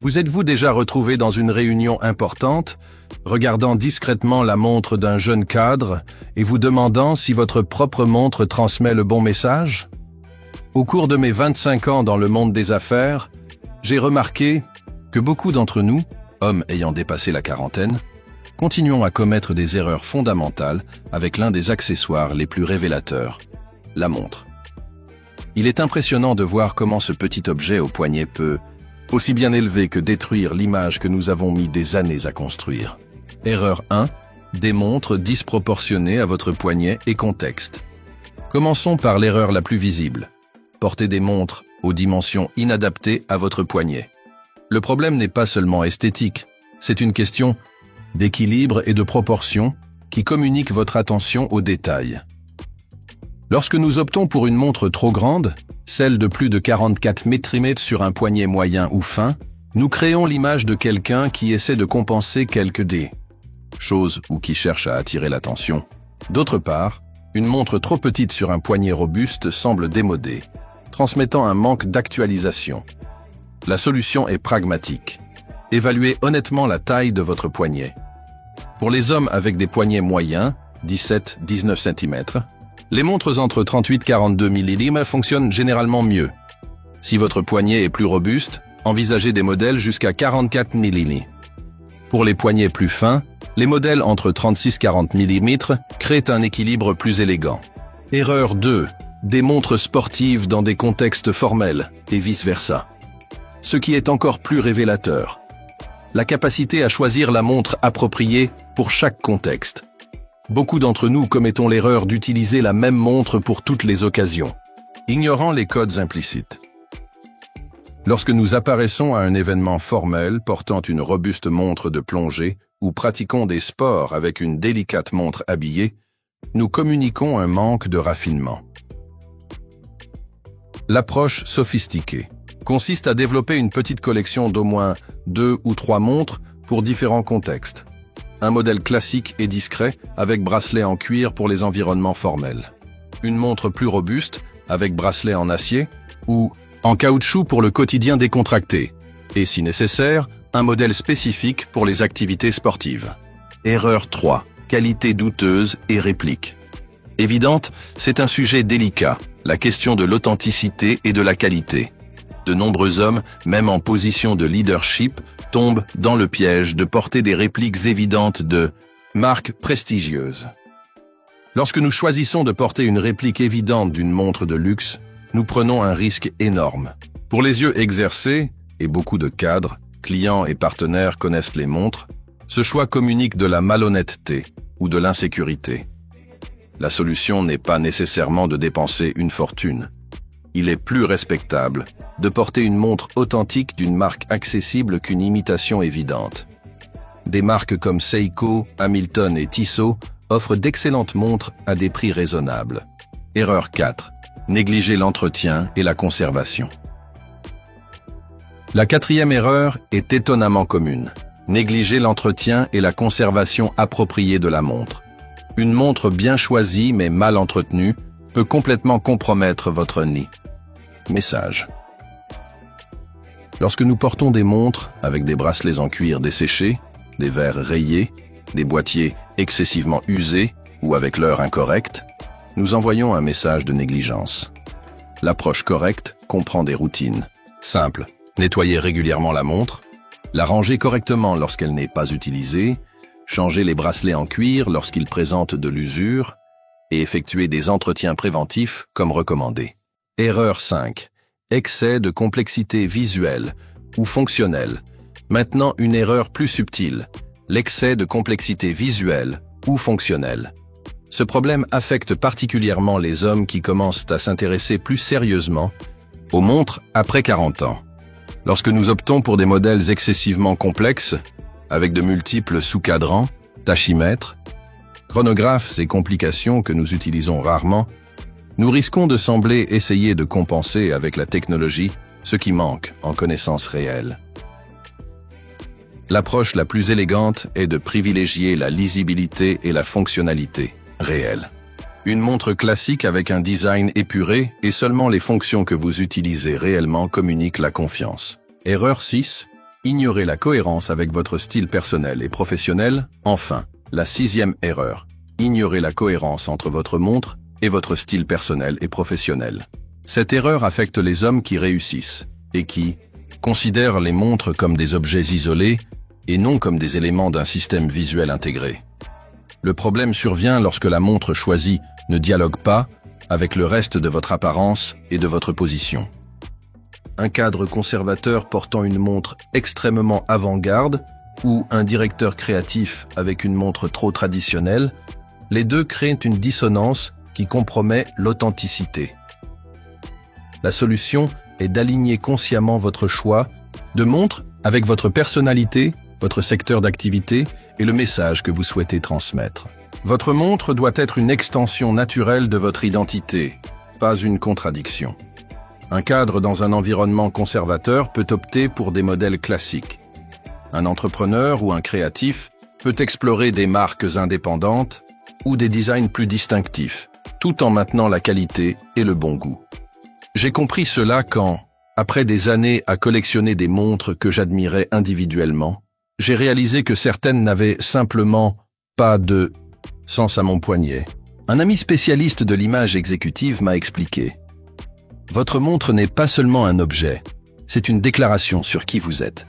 Vous êtes-vous déjà retrouvé dans une réunion importante, regardant discrètement la montre d'un jeune cadre et vous demandant si votre propre montre transmet le bon message? Au cours de mes 25 ans dans le monde des affaires, j'ai remarqué que beaucoup d'entre nous, hommes ayant dépassé la quarantaine, continuons à commettre des erreurs fondamentales avec l'un des accessoires les plus révélateurs, la montre. Il est impressionnant de voir comment ce petit objet au poignet peut aussi bien élever que détruire l'image que nous avons mis des années à construire. Erreur 1. Des montres disproportionnées à votre poignet et contexte. Commençons par l'erreur la plus visible. Portez des montres aux dimensions inadaptées à votre poignet. Le problème n'est pas seulement esthétique, c'est une question d'équilibre et de proportion qui communique votre attention aux détails. Lorsque nous optons pour une montre trop grande, celle de plus de 44 mm sur un poignet moyen ou fin, nous créons l'image de quelqu'un qui essaie de compenser quelques choses ou qui cherche à attirer l'attention. D'autre part, une montre trop petite sur un poignet robuste semble démodée, transmettant un manque d'actualisation. La solution est pragmatique. Évaluez honnêtement la taille de votre poignet. Pour les hommes avec des poignets moyens, 17-19 cm, les montres entre 38 et 42 mm fonctionnent généralement mieux. Si votre poignet est plus robuste, envisagez des modèles jusqu'à 44 mm. Pour les poignets plus fins, les modèles entre 36 et 40 mm créent un équilibre plus élégant. Erreur 2. Des montres sportives dans des contextes formels, et vice-versa. Ce qui est encore plus révélateur. La capacité à choisir la montre appropriée pour chaque contexte. Beaucoup d'entre nous commettons l'erreur d'utiliser la même montre pour toutes les occasions, ignorant les codes implicites. Lorsque nous apparaissons à un événement formel portant une robuste montre de plongée ou pratiquons des sports avec une délicate montre habillée, nous communiquons un manque de raffinement. L'approche sophistiquée consiste à développer une petite collection d'au moins 2 ou 3 montres pour différents contextes. Un modèle classique et discret avec bracelet en cuir pour les environnements formels. Une montre plus robuste avec bracelet en acier ou en caoutchouc pour le quotidien décontracté. Et si nécessaire, un modèle spécifique pour les activités sportives. Erreur 3. Qualité douteuse et réplique. Évidente, c'est un sujet délicat, la question de l'authenticité et de la qualité. De nombreux hommes, même en position de leadership, tombent dans le piège de porter des répliques évidentes de marques prestigieuses. Lorsque nous choisissons de porter une réplique évidente d'une montre de luxe, nous prenons un risque énorme. Pour les yeux exercés, et beaucoup de cadres, clients et partenaires connaissent les montres, ce choix communique de la malhonnêteté ou de l'insécurité. La solution n'est pas nécessairement de dépenser une fortune. Il est plus respectable de porter une montre authentique d'une marque accessible qu'une imitation évidente. Des marques comme Seiko, Hamilton et Tissot offrent d'excellentes montres à des prix raisonnables. Erreur 4. Négliger l'entretien et la conservation. La 4e erreur est étonnamment commune. Négliger l'entretien et la conservation appropriée de la montre. Une montre bien choisie mais mal entretenue peut complètement compromettre votre nez. Message. Lorsque nous portons des montres avec des bracelets en cuir desséchés, des verres rayés, des boîtiers excessivement usés ou avec l'heure incorrecte, nous envoyons un message de négligence. L'approche correcte comprend des routines simples. Nettoyer régulièrement la montre, la ranger correctement lorsqu'elle n'est pas utilisée, changer les bracelets en cuir lorsqu'ils présentent de l'usure et effectuer des entretiens préventifs comme recommandé. Erreur 5. Excès de complexité visuelle ou fonctionnelle. Maintenant, une erreur plus subtile. L'excès de complexité visuelle ou fonctionnelle. Ce problème affecte particulièrement les hommes qui commencent à s'intéresser plus sérieusement aux montres après 40 ans. Lorsque nous optons pour des modèles excessivement complexes, avec de multiples sous-cadrans, tachymètres, chronographes et complications que nous utilisons rarement, nous risquons de sembler essayer de compenser avec la technologie ce qui manque en connaissances réelles. L'approche la plus élégante est de privilégier la lisibilité et la fonctionnalité réelle. Une montre classique avec un design épuré et seulement les fonctions que vous utilisez réellement communiquent la confiance. Erreur 6. Ignorez la cohérence avec votre style personnel et professionnel. Enfin, la 6e erreur. Ignorez la cohérence entre votre montre et votre style personnel et professionnel. Cette erreur affecte les hommes qui réussissent et qui considèrent les montres comme des objets isolés et non comme des éléments d'un système visuel intégré. Le problème survient lorsque la montre choisie ne dialogue pas avec le reste de votre apparence et de votre position. Un cadre conservateur portant une montre extrêmement avant-garde ou un directeur créatif avec une montre trop traditionnelle, les deux créent une dissonance qui compromet l'authenticité. La solution est d'aligner consciemment votre choix de montre avec votre personnalité, votre secteur d'activité et le message que vous souhaitez transmettre. Votre montre doit être une extension naturelle de votre identité, pas une contradiction. Un cadre dans un environnement conservateur peut opter pour des modèles classiques. Un entrepreneur ou un créatif peut explorer des marques indépendantes ou des designs plus distinctifs, tout en maintenant la qualité et le bon goût. J'ai compris cela quand, après des années à collectionner des montres que j'admirais individuellement, j'ai réalisé que certaines n'avaient simplement pas de sens à mon poignet. Un ami spécialiste de l'image exécutive m'a expliqué: votre montre n'est pas seulement un objet, c'est une déclaration sur qui vous êtes.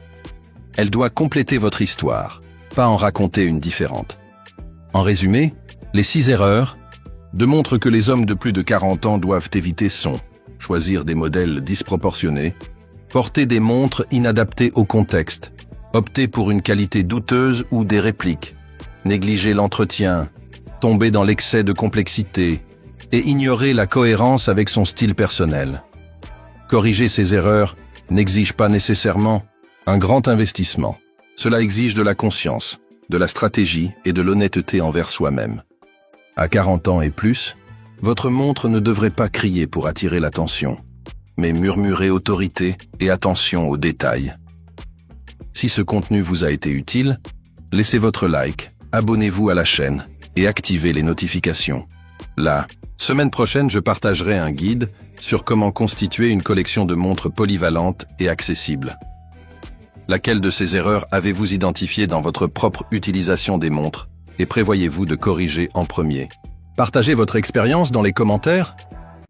Elle doit compléter votre histoire, pas en raconter une différente. En résumé, les 6 erreurs de montres que les hommes de plus de 40 ans doivent éviter sont: choisir des modèles disproportionnés, porter des montres inadaptées au contexte, opter pour une qualité douteuse ou des répliques, négliger l'entretien, tomber dans l'excès de complexité et ignorer la cohérence avec son style personnel. Corriger ces erreurs n'exige pas nécessairement un grand investissement. Cela exige de la conscience, de la stratégie et de l'honnêteté envers soi-même. À 40 ans et plus, votre montre ne devrait pas crier pour attirer l'attention, mais murmurer autorité et attention aux détails. Si ce contenu vous a été utile, laissez votre like, abonnez-vous à la chaîne et activez les notifications. La semaine prochaine, je partagerai un guide sur comment constituer une collection de montres polyvalentes et accessibles. Laquelle de ces erreurs avez-vous identifié dans votre propre utilisation des montres et prévoyez-vous de corriger en premier? Partagez votre expérience dans les commentaires